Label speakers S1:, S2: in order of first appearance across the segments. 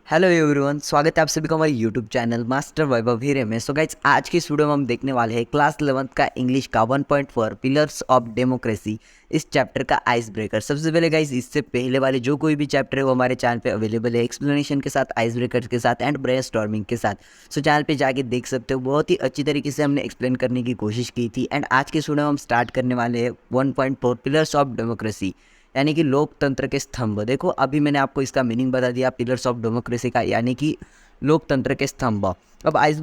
S1: Hello everyone, स्वागत है आप सभी का हमारे यूट्यूब चैनल मास्टर वैभव हीरे में। सो गाइज, आज की इस वीडियो में हम देखने वाले हैं क्लास 11th का इंग्लिश का 1.4 पिलर्स ऑफ डेमोक्रेसी, इस चैप्टर का आइस ब्रेकर। सबसे पहले गाइज, इससे पहले वाले जो कोई भी चैप्टर है वो हमारे चैनल पे अवेलेबल है एक्सप्लेनेशन के साथ, आइस ब्रेकर के साथ एंड ब्रेनस्टॉर्मिंग के साथ। सो चैनल पे जाके देख सकते हो, बहुत ही अच्छी तरीके से हमने एक्सप्लेन करने की कोशिश की थी। एंड आज के इस वीडियो में हम स्टार्ट करने वाले हैं 1.4 पिलर्स ऑफ डेमोक्रेसी, यानी कि लोकतंत्र के स्तंभ। देखो, अभी मैंने आपको इसका मीनिंग बता दिया पिलर्स ऑफ डेमोक्रेसी का, यानी कि लोकतंत्र के स्तंभ। अब आइस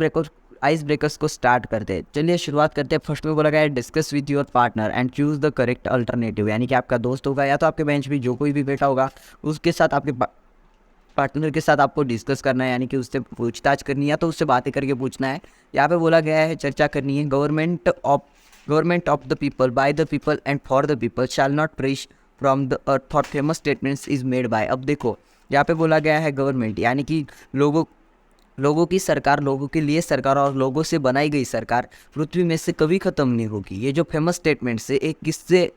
S1: ब्रेकर्स को स्टार्ट करते हैं। चलिए शुरुआत करते हैं। फर्स्ट में बोला गया है discuss with your partner and choose the correct alternative, यानी कि आपका दोस्त होगा या तो आपके बेंच भी जो कोई भी बैठा होगा उसके साथ, आपके पार्टनर के साथ आपको डिस्कस करना है, यानी कि उससे पूछताछ करनी है या तो उससे बातें करके पूछना है। यहाँ पे बोला गया है चर्चा करनी है। Government of the people, by the people and for the people shall not preach from the earth for famous statements is made by. अब देखो, यहाँ पे बोला गया है गवर्नमेंट, यानी कि लोगों की सरकार, लोगों के लिए सरकार और लोगों से बनाई गई सरकार पृथ्वी में से कभी ख़त्म नहीं होगी। ये जो फेमस स्टेटमेंट से एक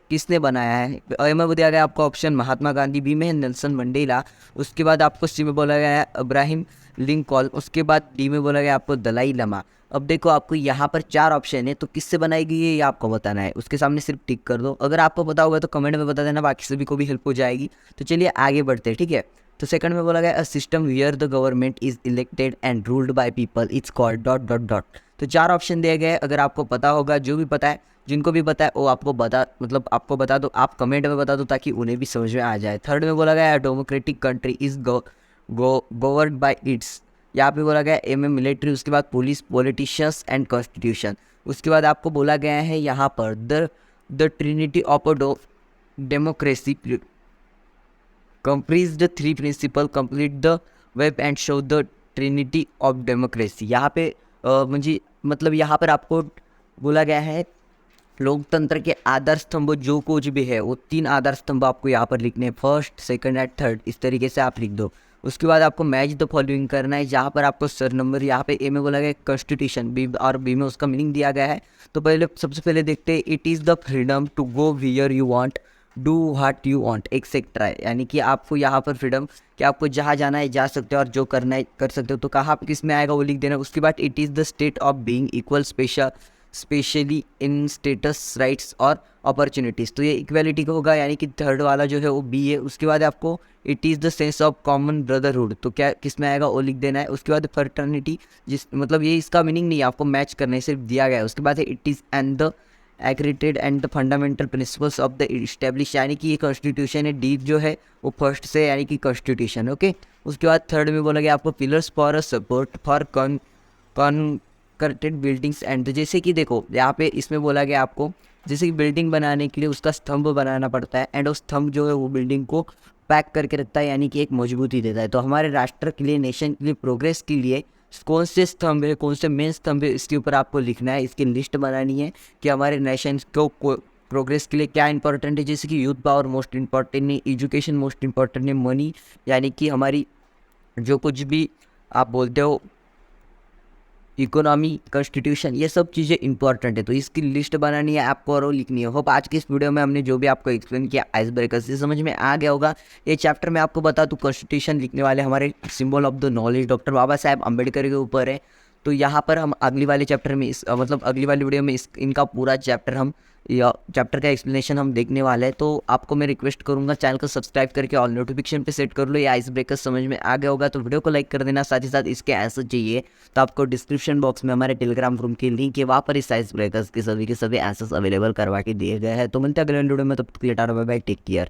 S1: किसने बनाया है? ए में दिया गया आपको ऑप्शन महात्मा गांधी, बी में नेल्सन मंडेला, उसके बाद आपको सी में बोला गया है अब्राहिम लिंकॉल्न, उसके बाद डी में बोला गया आपको दलाई लामा। अब देखो, आपको यहाँ पर 4 ऑप्शन है, तो किससे बनाई गई है ये आपको बताना है। उसके सामने सिर्फ टिक कर दो। अगर आपको पता होगा तो कमेंट में बता देना, बाकी सभी को भी हेल्प हो जाएगी। तो चलिए आगे बढ़ते हैं, ठीक है। तो सेकंड में बोला गया a system wear the government is elected and ruled by people it's called dot dot dot. तो 4 ऑप्शन दिए गए। अगर आपको पता होगा, जो भी पता है, जिनको भी पता है वो आपको बता दो, आप कमेंट में बता दो ताकि उन्हें भी समझ में आ जाए। थर्ड में बोला गया democratic country is governed bye it's. यहाँ पे बोला गया ए में मिलिट्री, उसके बाद पुलिस, पॉलिटिशियंस एंड कॉन्स्टिट्यूशन। उसके बाद आपको बोला गया है यहाँ पर the Trinity of a democracy comprise the three principle, complete the web and show the trinity of democracy। यहाँ पे मतलब यहाँ पर आपको बोला गया है लोकतंत्र के आधार स्तंभ जो कुछ भी है वो 3 आधार स्तंभ आपको यहाँ पर लिखने हैं, फर्स्ट, सेकंड एंड थर्ड, इस तरीके से आप लिख दो। उसके बाद आपको मैच द फॉलोइंग करना है, जहाँ पर आपको सर नंबर, यहाँ पे ए में बोला गया कॉन्स्टिट्यूशन, बी और बी में उसका मीनिंग दिया गया है। तो सबसे पहले देखते हैं, it is the freedom to go where you want, do what you want etcetera, यानी कि आपको यहाँ पर फ्रीडम कि आपको जहाँ जाना है जा सकते हो और जो करना है कर सकते हो। तो कहाँ किस में आएगा वो लिख देना। उसके बाद it is the state of being equal specially in status, rights और अपॉर्चुनिटीज़। तो ये इक्वालिटी का होगा, यानी कि थर्ड वाला जो है वो बी है। उसके बाद आपको it is the sense of common brotherhood, तो क्या किस में आएगा वो लिख देना है। उसके बाद फर्टर्निटी, मतलब ये इसका मीनिंग नहीं है, आपको मैच करने सिर्फ दिया गया है। उसके बाद है इट इज़ एंड द एग्रीटेड and the fundamental principles of the establish, यानी कि ये कॉन्स्टिट्यूशन है। डी जो है वो फर्स्ट से, यानी कि कॉन्स्टिट्यूशन, ओके। उसके बाद थर्ड में बोला गया आपको pillars for a support for कॉन्करेंटेड बिल्डिंग्स एंड, जैसे कि देखो यहाँ पे इसमें बोला गया आपको, जैसे कि बिल्डिंग बनाने के लिए उसका स्तंभ बनाना पड़ता है एंड वो स्तंभ जो है वो बिल्डिंग को पैक करके रखता है, यानी कि एक मजबूती देता है। तो हमारे राष्ट्र के लिए, नेशन के लिए, प्रोग्रेस के लिए कौन से स्तंभ है, कौन से मेन स्तंभ है, इसके ऊपर आपको लिखना है, इसकी लिस्ट बनानी है कि हमारे नेशन को प्रोग्रेस के लिए क्या इंपॉर्टेंट है। जैसे कि यूथ पावर मोस्ट इंपॉर्टेंट है, एजुकेशन मोस्ट इंपॉर्टेंट है, मनी, यानी कि हमारी जो कुछ भी आप बोलते हो, इकोनॉमी, कॉन्स्टिट्यूशन, ये सब चीज़ें इंपॉर्टेंट है। तो इसकी लिस्ट बनानी है आपको और वो लिखनी है। होप आज की इस वीडियो में हमने जो भी आपको एक्सप्लेन किया आइस ब्रेकर से समझ में आ गया होगा। ये चैप्टर में आपको बता दूँ, कॉन्स्टिट्यूशन लिखने वाले हमारे symbol of the knowledge doctor Baba Saheb Ambedkar के ऊपर है। तो यहाँ पर हम अगली वाले चैप्टर में अगली वाली वीडियो में इनका पूरा चैप्टर या चैप्टर का एक्सप्लेनेशन हम देखने वाले हैं। तो आपको मैं रिक्वेस्ट करूंगा चैनल को सब्सक्राइब करके ऑल नोटिफिकेशन पे सेट कर लो। ये आइस ब्रेकर समझ में आ गया होगा तो वीडियो को लाइक कर देना। साथ ही साथ इसके आंसर चाहिए तो आपको डिस्क्रिप्शन बॉक्स में हमारे टेलीग्राम ग्रुप की लिंक है, वहाँ पर इस आइस ब्रेकर्स के सभी आंसर्स अवेलेबल करवा के दिए गए हैं। तो मिलते हैं अगले वीडियो में, तब तक के लिए tata bye bye, take care.